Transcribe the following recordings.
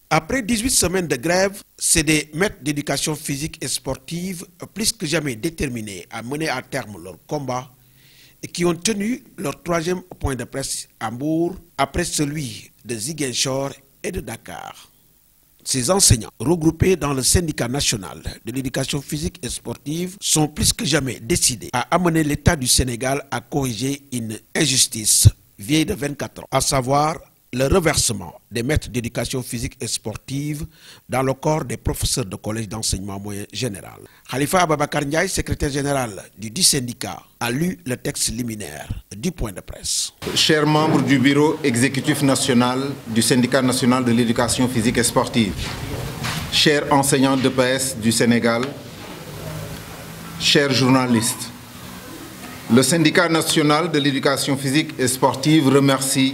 Après 18 semaines de grève, c'est des maîtres d'éducation physique et sportive plus que jamais déterminés à mener à terme leur combat et qui ont tenu leur troisième point de presse à Mbour après celui de Ziguinchor et de Dakar. Ces enseignants, regroupés dans le syndicat national de l'éducation physique et sportive, sont plus que jamais décidés à amener l'État du Sénégal à corriger une injustice vieille de 24 ans, à savoir le reversement des maîtres d'éducation physique et sportive dans le corps des professeurs de collège d'enseignement moyen général. Khalifa Ababakar Ndiaye, secrétaire général du dit syndicat, a lu le texte liminaire du point de presse. Chers membres du bureau exécutif national du syndicat national de l'éducation physique et sportive, chers enseignants d'EPS du Sénégal, chers journalistes, le syndicat national de l'éducation physique et sportive remercie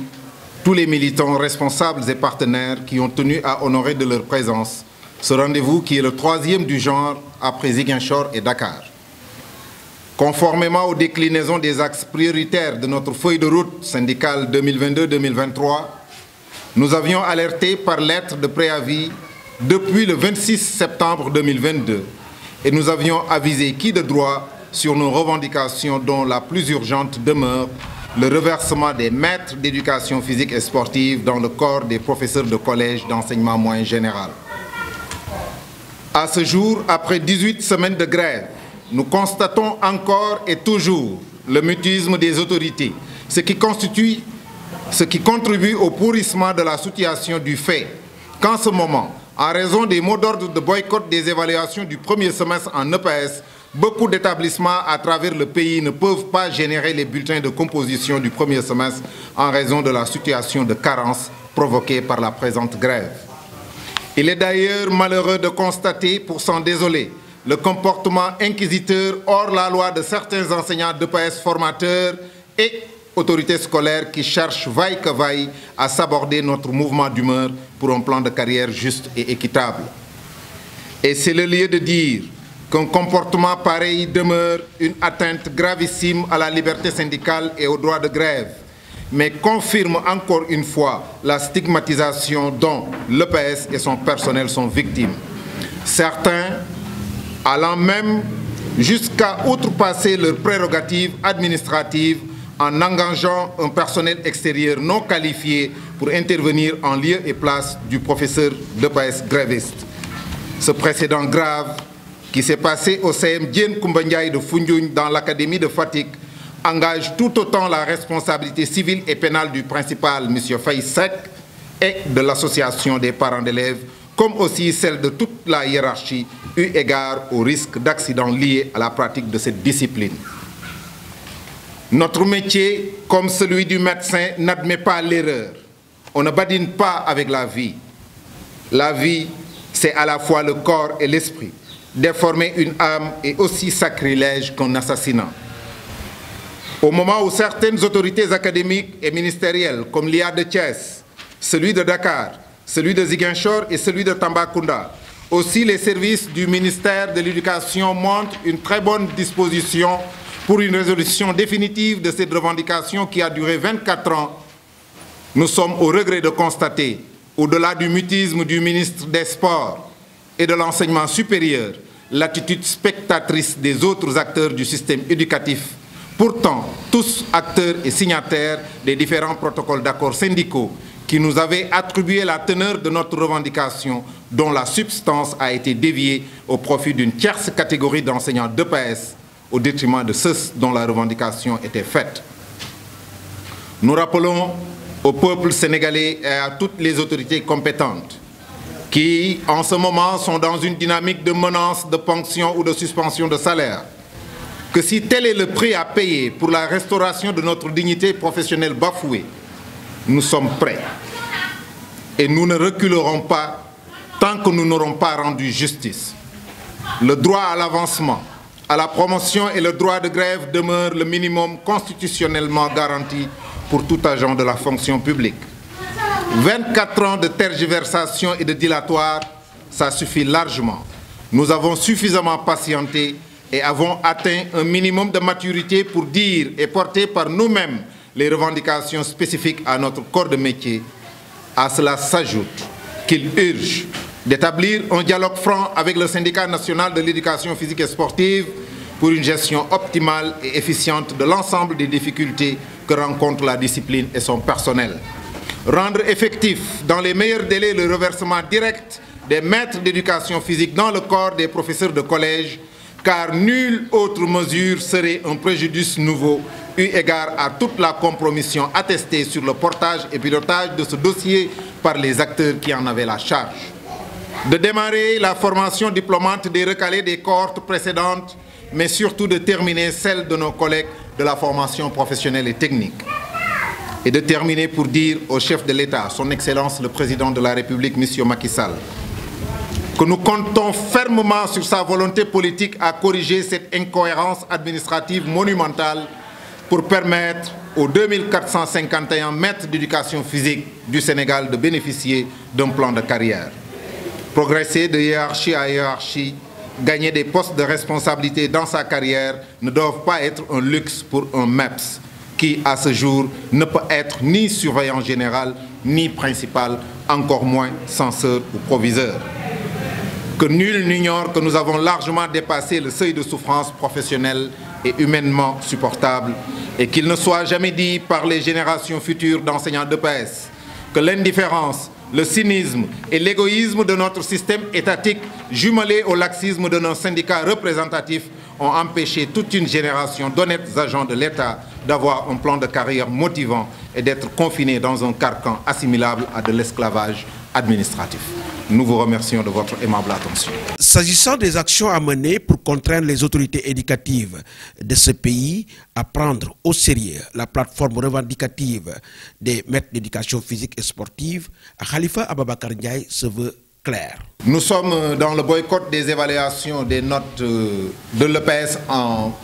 tous les militants responsables et partenaires qui ont tenu à honorer de leur présence ce rendez-vous qui est le troisième du genre après Ziguinchor et Dakar. Conformément aux déclinaisons des axes prioritaires de notre feuille de route syndicale 2022-2023, nous avions alerté par lettre de préavis depuis le 26 septembre 2022 et nous avions avisé qui de droit sur nos revendications dont la plus urgente demeure le reversement des maîtres d'éducation physique et sportive dans le corps des professeurs de collège d'enseignement moyen général. À ce jour, après 18 semaines de grève, nous constatons encore et toujours le mutisme des autorités, ce qui contribue au pourrissement de la situation du fait qu'en ce moment, en raison des mots d'ordre de boycott des évaluations du premier semestre en EPS, beaucoup d'établissements à travers le pays ne peuvent pas générer les bulletins de composition du premier semestre en raison de la situation de carence provoquée par la présente grève. Il est d'ailleurs malheureux de constater, pour s'en désoler, le comportement inquisiteur hors la loi de certains enseignants d'EPS formateurs et autorités scolaires qui cherchent vaille que vaille à s'aborder notre mouvement d'humeur pour un plan de carrière juste et équitable. Et c'est le lieu de dire qu'un comportement pareil demeure une atteinte gravissime à la liberté syndicale et au droit de grève, mais confirme encore une fois la stigmatisation dont l'EPS et son personnel sont victimes. Certains allant même jusqu'à outrepasser leurs prérogatives administratives en engageant un personnel extérieur non qualifié pour intervenir en lieu et place du professeur d'EPS gréviste. Ce précédent grave qui s'est passé au CM Diène Koumba Ndiaye de Foundiougne dans l'académie de Fatick engage tout autant la responsabilité civile et pénale du principal, M. Faye Seck, et de l'association des parents d'élèves, comme aussi celle de toute la hiérarchie, eu égard au risque d'accidents liés à la pratique de cette discipline. Notre métier, comme celui du médecin, n'admet pas l'erreur. On ne badine pas avec la vie. La vie, c'est à la fois le corps et l'esprit. Déformer une âme est aussi sacrilège qu'un assassinat. Au moment où certaines autorités académiques et ministérielles, comme l'IA de Thiès, celui de Dakar, celui de Ziguinchor et celui de Tambacounda, aussi les services du ministère de l'Éducation montrent une très bonne disposition pour une résolution définitive de cette revendication qui a duré 24 ans, nous sommes au regret de constater, au-delà du mutisme du ministre des Sports et de l'enseignement supérieur, l'attitude spectatrice des autres acteurs du système éducatif, pourtant tous acteurs et signataires des différents protocoles d'accords syndicaux qui nous avaient attribué la teneur de notre revendication dont la substance a été déviée au profit d'une tierce catégorie d'enseignants d'EPS au détriment de ceux dont la revendication était faite. Nous rappelons au peuple sénégalais et à toutes les autorités compétentes qui, en ce moment, sont dans une dynamique de menace, de ponction ou de suspension de salaire, que si tel est le prix à payer pour la restauration de notre dignité professionnelle bafouée, nous sommes prêts. Et nous ne reculerons pas tant que nous n'aurons pas rendu justice. Le droit à l'avancement, à la promotion et le droit de grève demeurent le minimum constitutionnellement garanti pour tout agent de la fonction publique. 24 ans de tergiversation et de dilatoire, ça suffit largement. Nous avons suffisamment patienté et avons atteint un minimum de maturité pour dire et porter par nous-mêmes les revendications spécifiques à notre corps de métier. À cela s'ajoute qu'il urge d'établir un dialogue franc avec le syndicat national de l'éducation physique et sportive pour une gestion optimale et efficiente de l'ensemble des difficultés que rencontre la discipline et son personnel. Rendre effectif dans les meilleurs délais le reversement direct des maîtres d'éducation physique dans le corps des professeurs de collège, car nulle autre mesure serait un préjudice nouveau eu égard à toute la compromission attestée sur le portage et pilotage de ce dossier par les acteurs qui en avaient la charge. De démarrer la formation diplômante des recalés des cohortes précédentes, mais surtout de terminer celle de nos collègues de la formation professionnelle et technique. Et de terminer pour dire au chef de l'État, son Excellence le Président de la République, M. Macky Sall, que nous comptons fermement sur sa volonté politique à corriger cette incohérence administrative monumentale pour permettre aux 2451 maîtres d'éducation physique du Sénégal de bénéficier d'un plan de carrière. Progresser de hiérarchie à hiérarchie, gagner des postes de responsabilité dans sa carrière ne doivent pas être un luxe pour un MEPS qui, à ce jour, ne peut être ni surveillant général, ni principal, encore moins censeur ou proviseur. Que nul n'ignore que nous avons largement dépassé le seuil de souffrance professionnelle et humainement supportable et qu'il ne soit jamais dit par les générations futures d'enseignants d'EPS que l'indifférence, le cynisme et l'égoïsme de notre système étatique, jumelés au laxisme de nos syndicats représentatifs, ont empêché toute une génération d'honnêtes agents de l'État d'avoir un plan de carrière motivant et d'être confinés dans un carcan assimilable à de l'esclavage administratif. Nous vous remercions de votre aimable attention. S'agissant des actions à mener pour contraindre les autorités éducatives de ce pays à prendre au sérieux la plateforme revendicative des maîtres d'éducation physique et sportive, Khalifa Ababakar Ndiaye se veut clair. Nous sommes dans le boycott des évaluations des notes de l'EPS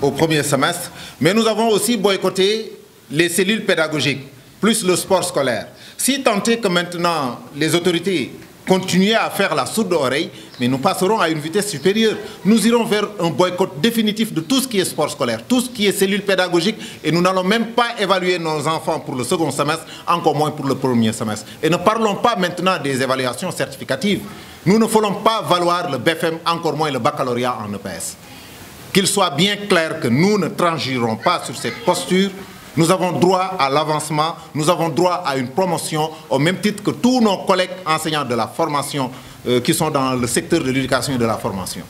au premier semestre, mais nous avons aussi boycotté les cellules pédagogiques, plus le sport scolaire. Si tant est que maintenant les autorités continuer à faire la sourde oreille, mais nous passerons à une vitesse supérieure. Nous irons vers un boycott définitif de tout ce qui est sport scolaire, tout ce qui est cellule pédagogique, et nous n'allons même pas évaluer nos enfants pour le second semestre, encore moins pour le premier semestre. Et ne parlons pas maintenant des évaluations certificatives. Nous ne voulons pas valoir le BFM, encore moins le baccalauréat en EPS. Qu'il soit bien clair que nous ne transigirons pas sur cette posture. Nous avons droit à l'avancement, nous avons droit à une promotion au même titre que tous nos collègues enseignants de la formation qui sont dans le secteur de l'éducation et de la formation.